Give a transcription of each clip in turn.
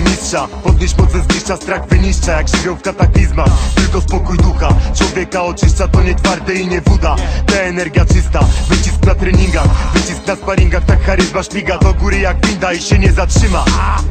linii mistrza. Podnieś moce zniszcza, strach wyniszcza jak żywioł w kataklizmach. Tylko spokój ducha, człowieka oczyszcza, to nie twarde i nie woda. Ta energia czysta, wycisk na treningach, wycisk na sparingach. Tak charyzma śmiga do góry jak winda i się nie zatrzyma.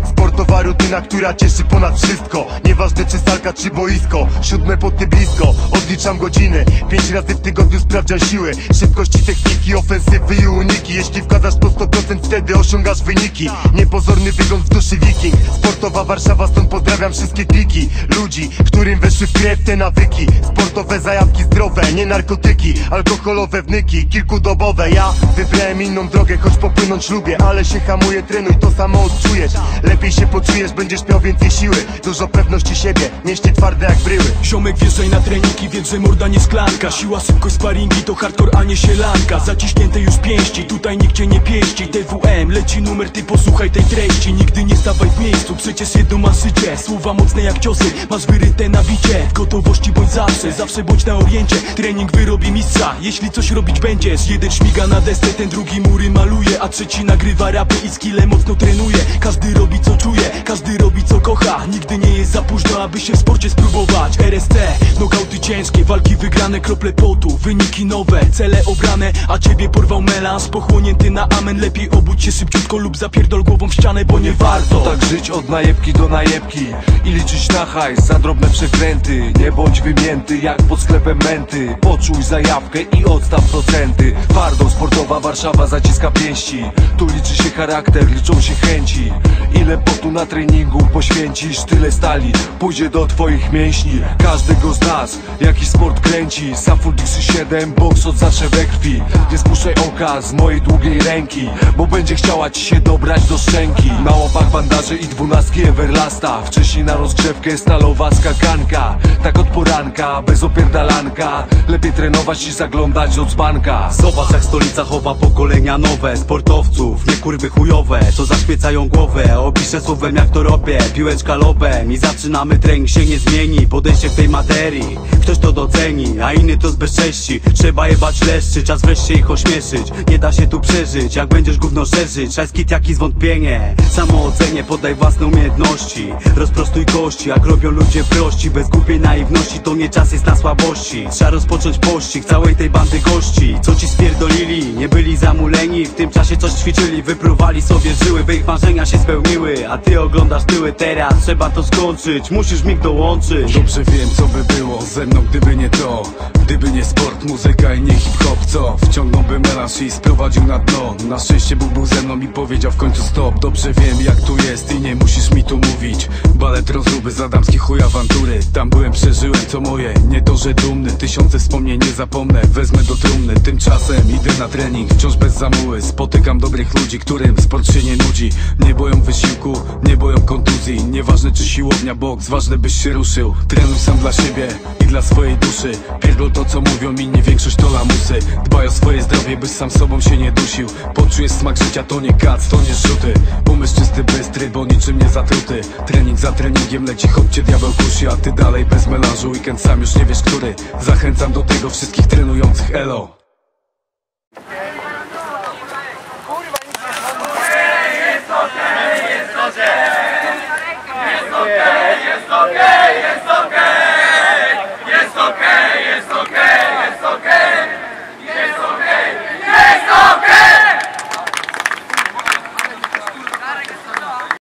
Sportowa rutyna, która cieszy ponad wszystko. Nieważne czy salka czy boisko, 7 poty blisko. Odliczam godziny, 5 razy w tygodniu sprawdzam siły, szybkości, techniki, ofensywy i uniki. Jeśli wkładasz po 100%, wtedy osiągasz wyniki. Niepozorny wygląd w duszy wiking. Sportowa Warszawa, stąd pozdrawiam wszystkie kliki ludzi, którym weszły w krew te nawyki. Sportowe zajawki zdrowe, nie narkotyki, alkoholowe wnyki, kilkudobowe. Ja wybrałem inną drogę, choć popłynąć lubię, ale się hamuję, trenuj, to samo odczujesz. Lepiej się poczujesz, będziesz miał więcej siły, dużo pewności siebie, mieści twarde jak bryły. Ziomek, wjeżdżaj na treningi, wiedz, że morda nie szklanka. Siła, szybkość, sparingi to hardcore, a nie sielanka. Zaciśnięte już pięści, tutaj nikt cię nie pieści. TWM, leci numer, ty posłuchaj tej treści. Nigdy nie stawaj w miejscu, przecież jedno masz życie. Słowa mocne jak ciosy, masz wyryte na bicie. W gotowości bądź zawsze bądź na oriencie. Trening wyrobi mistrza, jeśli coś robić będziesz. Jeden śmiga na desce, ten drugi mury maluje, a trzeci nagrywa rapy i skille mocno trenuje. Każdy robi co czuje, każdy robi co kocha. Nigdy nie jest za późno, aby się w sporcie spróbować. RST, nokauty ciężkie, walki wygrane, krople potu, wyniki nowe, cele obrane, a ciebie porwał melanż, pochłonięty na amen. Lepiej obudź się szybciutko lub zapierdol głową w ścianę, bo nie warto. Tak żyć od najebki do najebki i liczyć na hajs za drobne przekręty. Nie bądź wymięty jak pod sklepem menty. Poczuj zajawkę i odstaw procenty. Twardo sportowa Warszawa zaciska pięści. Tu liczy się charakter, liczą się chęci. Ile potu na treningu poświęcisz, tyle stali pójdzie do twoich mięśni. Każdego z nas jakiś sport kręci. Saful Dixie 7, boks od zawsze we krwi. Nie spuszczaj oka z mojej długiej ręki, bo będzie chciała ci się dobrać do szczęki. Na łapach bandaże i 12 Everlasta. Wcześniej na rozgrzewkę stalowa skakanka. Tak od poranka, bez opierdalanka. Lepiej trenować niż zaglądać od dzbanka. Zobacz jak stolica chowa pokolenia nowe sportowców, nie kurwy chujowe, co zaśmiecają głowę. Opiszę słowem jak to robię, piłeczka lobem. I zaczynamy, trening się nie zmieni, podejście w tej materii ktoś to doceni, a inny to zbezcześci. Trzeba jebać leszczy, czas wreszcie ich ośmieszyć. Nie da się tu przeżyć, jak będziesz gówno szerzyć. Szajskit jak i zwątpienie, samoocenie, podaj własne umiejętności. Rozprostuj kości, jak robią ludzie prości. Bez głupiej naiwności, to nie czas jest na słabości. Trzeba rozpocząć pościg całej tej bandy gości, co ci spierdolili, nie byli zamuleni. W tym czasie coś ćwiczyli, wypruwali sobie żyły, by ich marzenia się spełniły. A ty oglądasz tyły teraz, trzeba to skończyć, musisz mig dołączyć. Dobrze wiem co by było ze mną, gdyby nie to. Gdyby nie sport, muzyka i nie hip-hop, co wciągnąłby melanż i sprowadził na dno. Na szczęście Bóg był ze mną i powiedział w końcu stop. Dobrze wiem jak tu jest i nie musisz mi tu mówić. Balet rozruby, zadamski chuj awantury. Tam byłem, przeżyłem co moje, nie to że dumny. Tysiące wspomnień nie zapomnę, wezmę do trumny. Tymczasem idę na trening, wciąż bez zamuły. Spotykam dobrych ludzi, którym sport się nie nudzi. Nie boją wysiłku, nie boją kontuzji. Nieważne czy siłownia, boks, ważne byś się ruszył. Trenuj sam dla siebie i dla swojej duszy. Pierdol to co mówią inni, większość to lamusy. Dbaj o swoje zdrowie, byś sam sobą się nie dusił. Poczujesz smak życia, to nie kac, to nie rzuty. Umysł czysty, bystry, bo niczym nie zatruty. Trening za treningiem leci, choć cię diabeł kusi. A ty dalej bez melanżu, weekend sam już nie wiesz który. Zachęcam do tego wszystkich trenujących, elo. Jest okej, jest okej, jest okej.